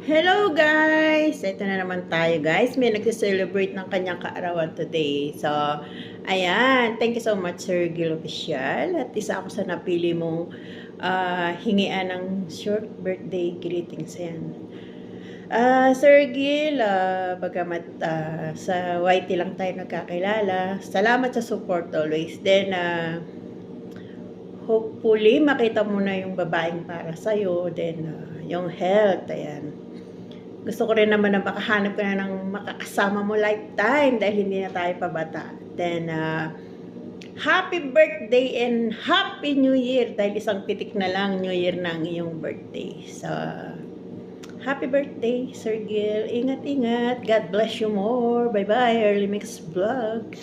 Hello guys! Ito na naman tayo guys. May nagse-celebrate ng kanyang kaarawan today. So, ayan. Thank you so much Sir Gil Official. At isa ako sa napili mong hingian ng short birthday greetings. Ayan. Sir Gil, bagamat sa YT lang tayo nagkakilala, salamat sa support always. Then, hopefully, makita mo na yung babaeng para sa'yo. Then, yung health, ayan. Gusto ko rin naman na makahanap ka na ng makakasama mo lifetime dahil hindi na tayo pabata. Then, happy birthday and happy new year dahil isang pitik na lang new year na ang iyong birthday. So, happy birthday, Sir Gil. Ingat-ingat. God bless you more. Bye-bye. Early Mix Vlog.